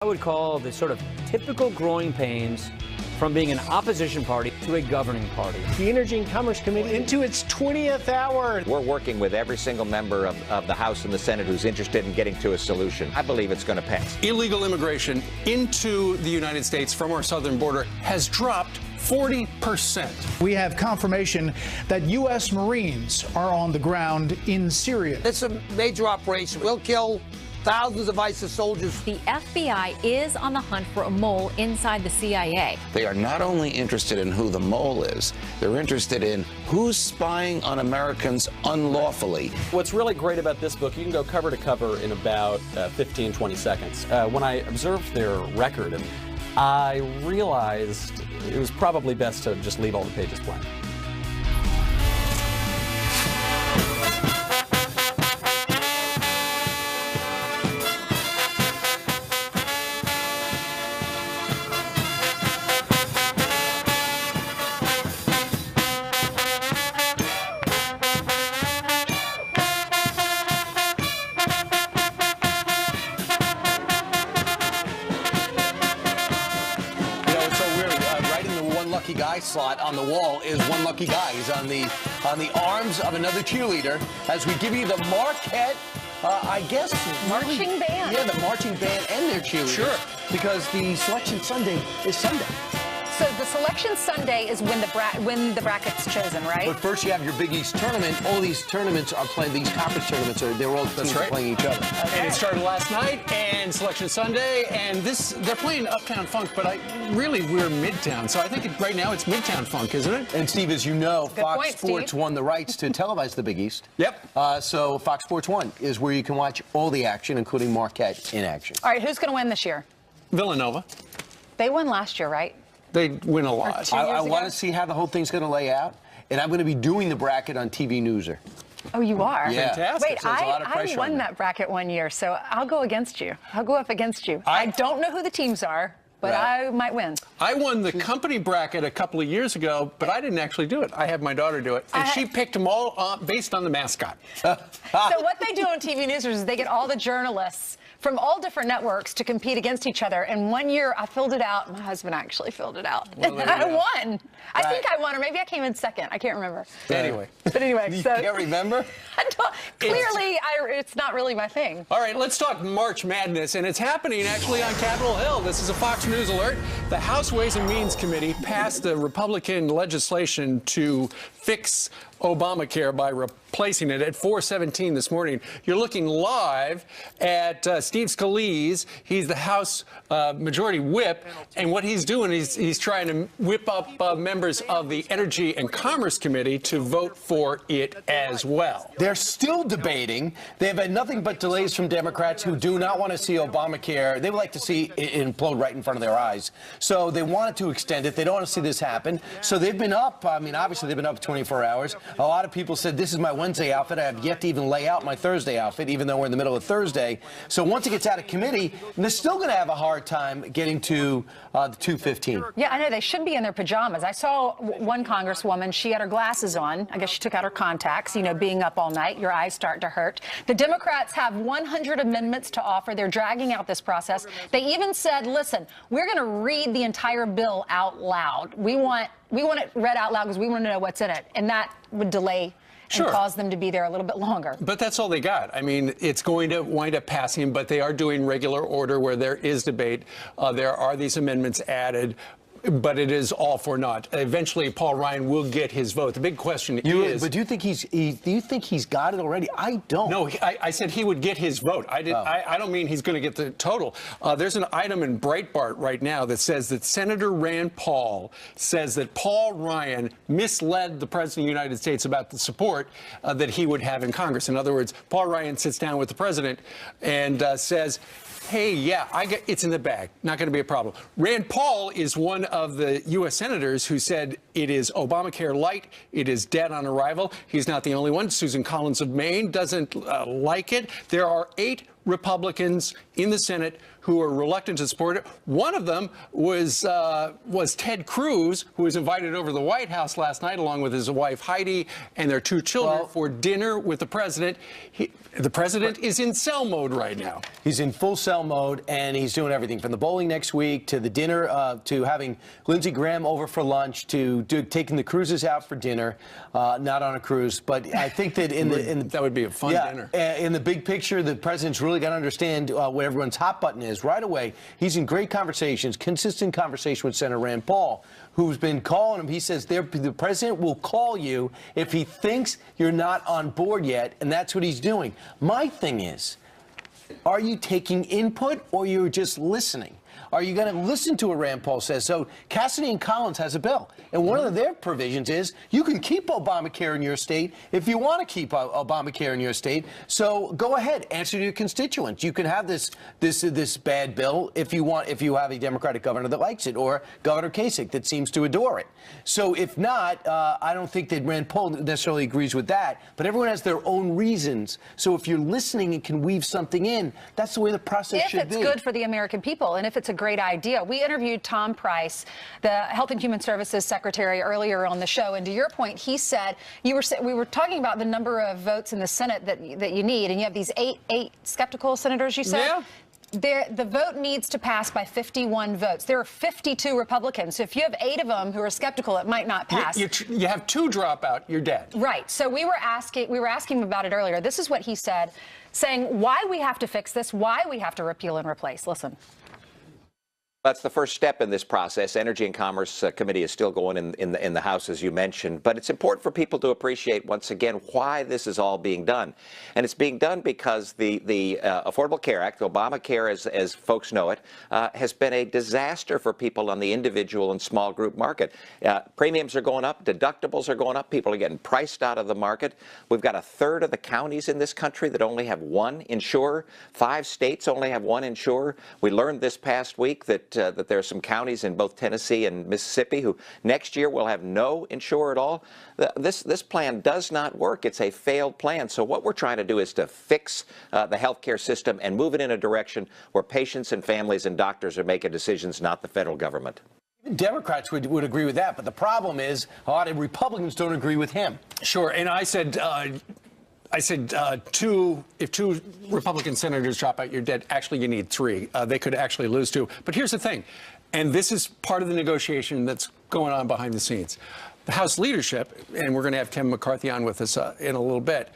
I would call the sort of typical growing pains from being an opposition party to a governing party. The Energy and Commerce Committee into its 20th hour. We're working with every single member of the House and the Senate who's interested in getting to a solution. I believe it's going to pass. Illegal immigration into the United States from our southern border has dropped 40%. We have confirmation that U.S. Marines are on the ground in Syria. It's a major operation. We'll kill thousands of ISIS soldiers. The FBI is on the hunt for a mole inside the CIA. They are not only interested in who the mole is, they're interested in who's spying on Americans unlawfully. What's really great about this book, you can go cover to cover in about 15, 20 seconds. When I observed their record, and I realized it was probably best to just leave all the pages blank. Lucky guy slot on the wall is one lucky guy. He's on the arms of another cheerleader as we give you the Marquette, I guess, Marching band. Yeah, the marching band and their cheerleaders. Sure. Because the Selection Sunday is Sunday. So the Selection Sunday is when the bracket's chosen, right? But first you have your Big East tournament. All these tournaments are playing, these conference tournaments they're all teams are playing each other. Okay. And it started last night and Selection Sunday, and they're playing Uptown Funk, but we're Midtown, so I think right now it's Midtown Funk, isn't it? And Steve, as you know, Fox Sports Steve. won the rights to televise the Big East. Yep. So Fox Sports 1 is where you can watch all the action, including Marquette in action. All right, who's going to win this year? Villanova. They won last year, right? They win a lot. I want to see how the whole thing's going to lay out, and I'm going to be doing the bracket on TV Newser. Oh, you are? Yeah. Fantastic. Wait, So there's a lot of I pressure won on that bracket one year, so I'll go against you. I'll go up against you. I don't know who the teams are, but Right. I might win. I won the company bracket a couple of years ago, but I didn't actually do it. I had my daughter do it, and she picked them all based on the mascot. So what they do on TV News is they get all the journalists from all different networks to compete against each other. And one year I filled it out. My husband actually filled it out. Well, and I won. I think I won, or maybe I came in second. I can't remember. Anyway. But anyway, You so can't remember? clearly it's not really my thing. All right, let's talk March Madness, and it's happening actually on Capitol Hill. This is a Fox News alert. The House Ways and Means Committee passed the Republican legislation to fix Obamacare by replacing it at 4:17 this morning. You're looking live at Steve Scalise. He's the House Majority Whip, and what he's doing is he's trying to whip up members of the Energy and Commerce Committee to vote for it as well. They're still debating. They've had nothing but delays from Democrats who do not want to see Obamacare. They would like to see it implode right in front of their eyes. So they wanted to extend it. They don't want to see this happen. So they've been up. I mean, obviously, they've been up 24 hours. A lot of people said, this is my Wednesday outfit. I have yet to even lay out my Thursday outfit, even though we're in the middle of Thursday. So once it gets out of committee, they're still going to have a hard time getting to the 2:15. Yeah, I know. They should be in their pajamas. I saw one congresswoman. She had her glasses on. I guess she took out her contacts. You know, being up all night, your eyes start to hurt. The Democrats have 100 amendments to offer. They're dragging out this process. They even said, listen, we're going to read the entire bill out loud. We want it read out loud because we want to know what's in it. And that would delay and cause them to be there a little bit longer. But that's all they got. I mean, it's going to wind up passing, but they are doing regular order where there is debate. There are these amendments added. But it is all for naught. Eventually, Paul Ryan will get his vote. The big question is... But do you think he's got it already? I don't. No, I said he would get his vote. I don't mean he's going to get the total. There's an item in Breitbart right now that says that Senator Rand Paul says that Paul Ryan misled the President of the United States about the support that he would have in Congress. In other words, Paul Ryan sits down with the President and says, hey, yeah, it's in the bag. Not going to be a problem. Rand Paul is one of the U.S. senators who said it is Obamacare light. It is dead on arrival. He's not the only one. Susan Collins of Maine doesn't like it. There are 8 Republicans in the Senate who are reluctant to support it. One of them was Ted Cruz, who was invited over to the White House last night along with his wife Heidi and their 2 children for dinner with the president. The president is in cell mode right now. He's in full cell mode, and he's doing everything from the bowling next week to the dinner, to having Lindsey Graham over for lunch, to taking the cruises out for dinner. Not on a cruise, but I think that that would be a fun dinner. In the big picture, the president's really got to understand what everyone's hot button is. Right away, he's in great conversations, consistent conversation with Senator Rand Paul, who's been calling him. He says the president will call you if he thinks you're not on board yet, and that's what he's doing. My thing is, are you taking input or you're just listening? Are you going to listen to what Rand Paul says? So Cassidy and Collins has a bill, and one of their provisions is you can keep Obamacare in your state if you want to keep Obamacare in your state. So go ahead, answer to your constituents. You can have this bad bill if you want, if you have a Democratic governor that likes it, or Governor Kasich that seems to adore it. So if not, I don't think that Rand Paul necessarily agrees with that. But everyone has their own reasons. So if you're listening and can weave something in, that's the way the process should be. If it's good for the American people, and if it's a great idea. We interviewed Tom Price, the Health and Human Services Secretary, earlier on the show, and to your point, he said we were talking about the number of votes in the Senate that you need, and you have these eight skeptical senators. You said. Yeah. The vote needs to pass by 51 votes. There are 52 Republicans. So if you have 8 of them who are skeptical, it might not pass. You have 2 drop out, you're dead. Right. So we were asking him about it earlier. This is what he said, saying why we have to fix this, why we have to repeal and replace. Listen. That's the first step in this process. Energy and Commerce Committee is still going in the House, as you mentioned. But it's important for people to appreciate, once again, why this is all being done. And it's being done because the Affordable Care Act, Obamacare as folks know it, has been a disaster for people on the individual and small group market. Premiums are going up. Deductibles are going up. People are getting priced out of the market. We've got 1/3 of the counties in this country that only have 1 insurer. 5 states only have 1 insurer. We learned this past week that there are some counties in both Tennessee and Mississippi who next year will have no insurer at all. This plan does not work. It's a failed plan. So what we're trying to do is to fix the healthcare system and move it in a direction where patients and families and doctors are making decisions, not the federal government. Democrats would agree with that, but the problem is a lot of Republicans don't agree with him. Sure, and I said if 2 Republican senators drop out, you're dead. Actually, you need 3. They could actually lose 2. But here's the thing, and this is part of the negotiation that's going on behind the scenes. The House leadership, and we're going to have Kevin McCarthy on with us in a little bit,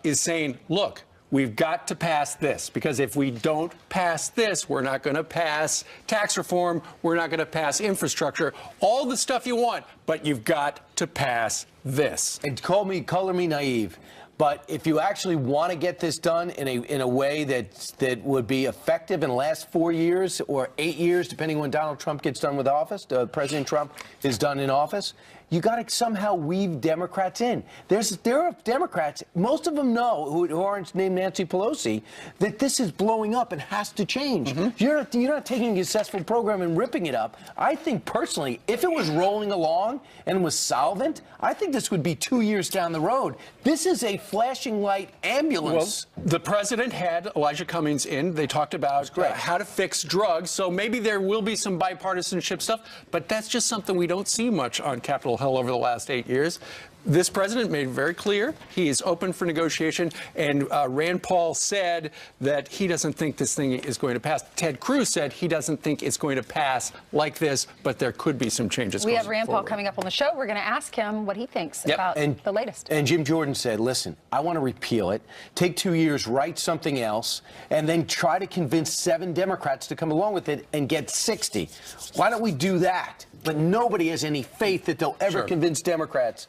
is saying, look, we've got to pass this, because if we don't pass this, we're not going to pass tax reform, we're not going to pass infrastructure, all the stuff you want, but you've got to pass this. And color me naive, but if you actually want to get this done in a way that would be effective in the last 4 years or 8 years, depending on when Donald Trump gets done with office, President Trump is done in office, you got to somehow weave Democrats in. There are Democrats, most of them know, who aren't named Nancy Pelosi, that this is blowing up and has to change. You're not taking a successful program and ripping it up. I think personally, if it was rolling along and was solvent, I think this would be 2 years down the road. This is a flashing light ambulance. Well, the president had Elijah Cummings in. They talked about how to fix drugs. So maybe there will be some bipartisanship stuff, but that's just something we don't see much on Capitol Hill over the last 8 years. This president made it very clear he is open for negotiation, and Rand Paul said that he doesn't think this thing is going to pass. Ted Cruz said he doesn't think it's going to pass like this, but there could be some changes. We have Rand Paul coming up on the show. We're going to ask him what he thinks about the latest. And Jim Jordan said, listen, I want to repeal it, take 2 years, write something else, and then try to convince 7 Democrats to come along with it and get 60. Why don't we do that? But nobody has any faith that they'll ever convince Democrats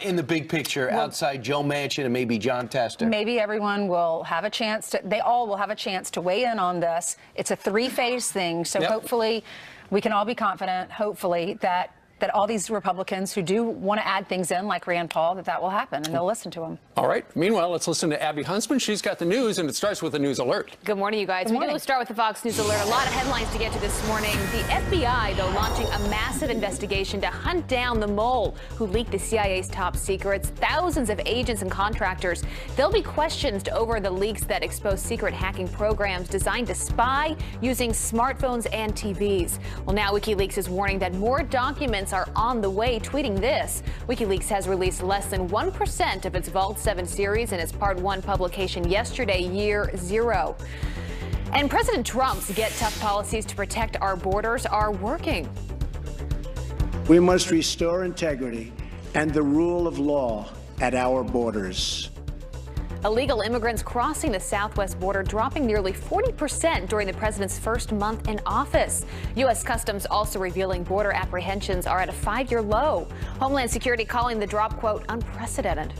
in the big picture, outside Joe Manchin and maybe John Tester. Maybe everyone will have a chance to, they all will have a chance to weigh in on this. It's a 3-phase thing, so hopefully we can all be confident, hopefully, that that all these Republicans who do want to add things in, like Rand Paul, that will happen, and they'll listen to him. All right. Meanwhile, let's listen to Abby Huntsman. She's got the news, and it starts with a news alert. Good morning, you guys. Good morning. We do start with the Fox News alert. A lot of headlines to get to this morning. The FBI, though, launching a massive investigation to hunt down the mole who leaked the CIA's top secrets. Thousands of agents and contractors. They'll be questioned over the leaks that expose secret hacking programs designed to spy using smartphones and TVs. Well, now WikiLeaks is warning that more documents are on the way, tweeting this. WikiLeaks has released less than 1% of its Vault 7 series in its Part 1 publication yesterday, year 0. And President Trump's Get Tough policies to protect our borders are working. We must restore integrity and the rule of law at our borders. Illegal immigrants crossing the southwest border dropping nearly 40% during the president's first month in office. U.S. Customs also revealing border apprehensions are at a 5-year low. Homeland Security calling the drop, quote, unprecedented.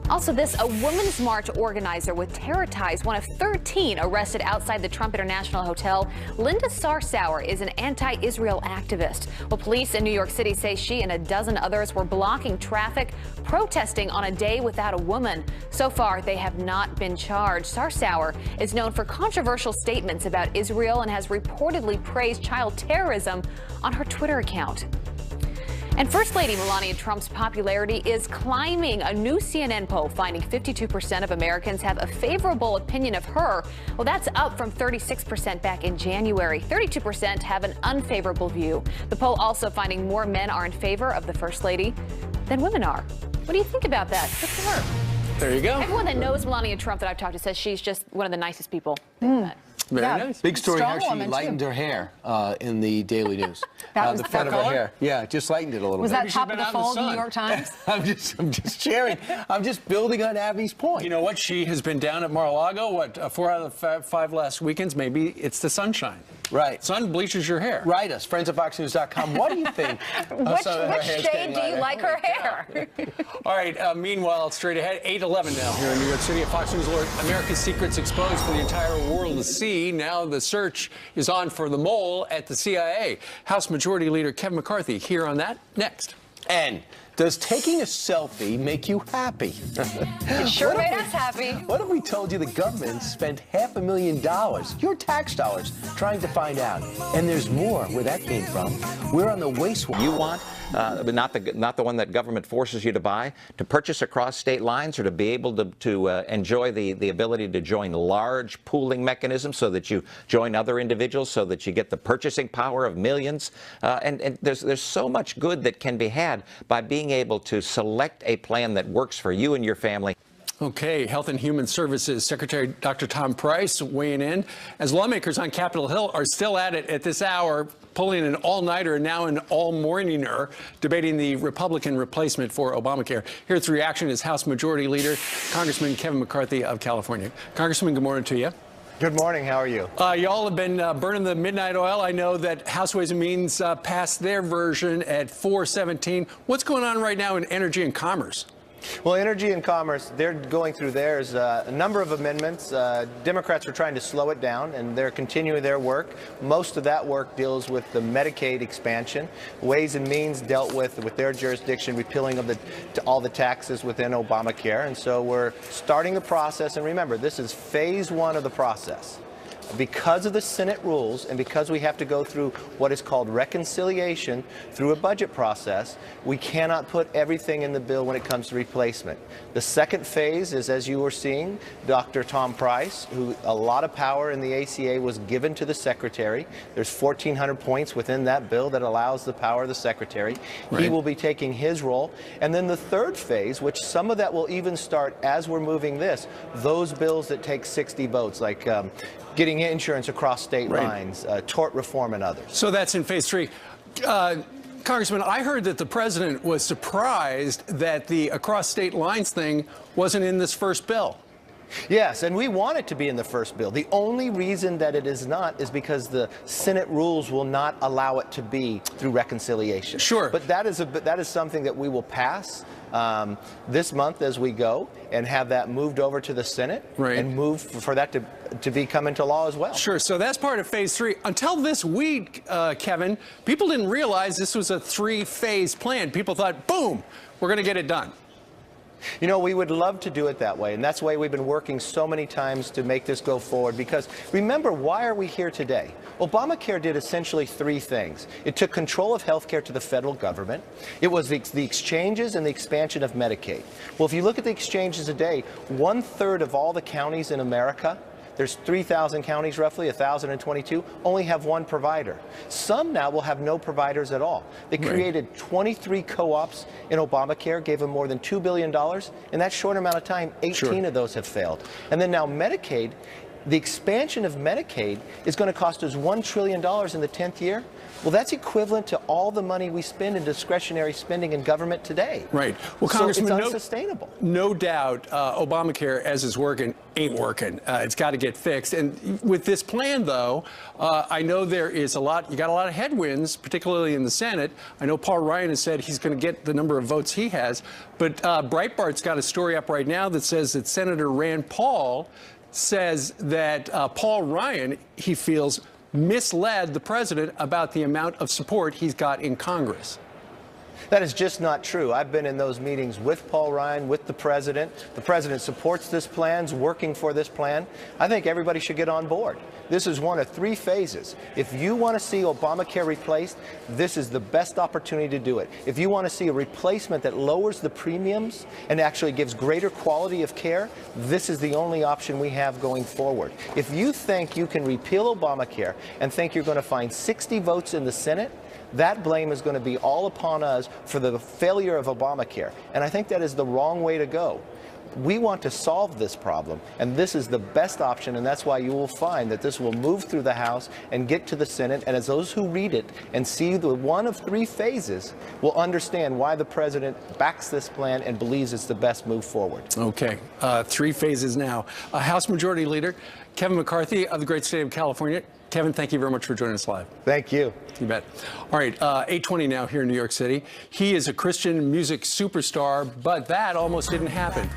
Also this, a Women's March organizer with terror ties, one of 13 arrested outside the Trump International Hotel. Linda Sarsour is an anti-Israel activist. Well, police in New York City say she and a dozen others were blocking traffic, protesting on a day without a woman. So far, they have not been charged. Sarsour is known for controversial statements about Israel and has reportedly praised child terrorism on her Twitter account. And First Lady Melania Trump's popularity is climbing. A new CNN poll finding 52% of Americans have a favorable opinion of her. Well, that's up from 36% back in January. 32% have an unfavorable view. The poll also finding more men are in favor of the First Lady than women are. What do you think about that? Good for her. There you go. Everyone that knows Melania Trump that I've talked to says she's just one of the nicest people. Very nice. Big story how Strong she woman, lightened too. her hair in the Daily News. That was the front of her hair. Yeah, just lightened it a little Was bit. that top of the fold, New York Times? I'm just sharing. I'm just building on Abby's point. You know what? She has been down at Mar-a-Lago, 4 out of the 5 last weekends. Maybe it's the sunshine. Right. Sun bleaches your hair. Write us, friends at FoxNews.com. What do you think? Which shade do you like her hair? All right. Meanwhile, straight ahead, 8:11 now here in New York City. A Fox News alert. America's secrets exposed for the entire world to see. Now the search is on for the mole at the CIA. House Majority Leader Kevin McCarthy here on that next. And does taking a selfie make you happy? It sure made us happy. What if we told you the government spent $500,000, your tax dollars, trying to find out? And there's more where that came from. We're on the wastewater. You want, but not the one that government forces you to buy, to purchase across state lines, or to be able to enjoy the ability to join large pooling mechanisms so that you join other individuals, so that you get the purchasing power of millions. And there's so much good that can be had by being able to select a plan that works for you and your family. Okay, Health and Human Services Secretary Dr. Tom Price weighing in as lawmakers on Capitol Hill are still at it at this hour, pulling an all-nighter and now an all-morninger, debating the Republican replacement for Obamacare. Here's the reaction is House Majority Leader Congressman Kevin McCarthy of California. Congressman, good morning to you. Good morning. How are you? Y'all have been burning the midnight oil. I know that House Ways and Means passed their version at 417. What's going on right now in Energy and Commerce? Well, Energy and Commerce, they're going through theirs. A number of amendments. Democrats are trying to slow it down, and they're continuing their work. Most of that work deals with the Medicaid expansion. Ways and Means dealt with their jurisdiction, repealing of all the taxes within Obamacare. And so we're starting the process. And remember, this is phase 1 of the process. Because of the Senate rules and because we have to go through what is called reconciliation through a budget process, we cannot put everything in the bill when it comes to replacement. The second phase is, as you were seeing, Dr. Tom Price, who a lot of power in the ACA was given to the Secretary. There's 1,400 points within that bill that allows the power of the Secretary. Right. He will be taking his role. And then the third phase, which some of that will even start as we're moving this, those bills that take 60 votes, like getting insurance across state lines, tort reform, and others. So that's in phase 3. Congressman, I heard that the president was surprised that the across state lines thing wasn't in this first bill. Yes, and we want it to be in the first bill. The only reason that it is not is because the Senate rules will not allow it to be through reconciliation. Sure. But that is something that we will pass this month as we go and have that moved over to the Senate and move for that to become into law as well. Sure. So that's part of phase 3. Until this week, Kevin, people didn't realize this was a 3-phase plan. People thought, boom, we're going to get it done. You know, we would love to do it that way, and that's why we've been working so many times to make this go forward, because remember, why are we here today? Obamacare did essentially 3 things. It took control of health care to the federal government. It was the exchanges and the expansion of Medicaid. Well, if you look at the exchanges today, 1/3 of all the counties in America, there's 3,000 counties roughly, 1,022, only have one provider. Some now will have no providers at all. They created 23 co-ops in Obamacare, gave them more than $2 billion. In that short amount of time, 18 of those have failed. And then now Medicaid, the expansion of Medicaid is going to cost us $1 trillion in the 10th year. Well, that's equivalent to all the money we spend in discretionary spending in government today. Right. Well, so Congressman, it's unsustainable. No doubt Obamacare, as is working, ain't working. It's got to get fixed. And with this plan, though, I know there is you got a lot of headwinds, particularly in the Senate. I know Paul Ryan has said he's going to get the number of votes he has. But Breitbart's got a story up right now that says that Senator Rand Paul says that Paul Ryan, he feels, misled the president about the amount of support he's got in Congress. That is just not true. I've been in those meetings with Paul Ryan, with the president. The president supports this plan, is working for this plan. I think everybody should get on board. This is one of 3 phases. If you want to see Obamacare replaced, this is the best opportunity to do it. If you want to see a replacement that lowers the premiums and actually gives greater quality of care, this is the only option we have going forward. If you think you can repeal Obamacare and think you're going to find 60 votes in the Senate, that blame is going to be all upon us for the failure of Obamacare. And I think that is the wrong way to go. We want to solve this problem, and this is the best option, and that's why you will find that this will move through the House and get to the Senate, and as those who read it and see the one of 3 phases will understand why the president backs this plan and believes it's the best move forward. Okay, 3 phases now. House Majority Leader Kevin McCarthy of the great state of California. Kevin, thank you very much for joining us live. Thank you. You bet. All right, 8:20 now here in New York City. He is a Christian music superstar, but that almost didn't happen.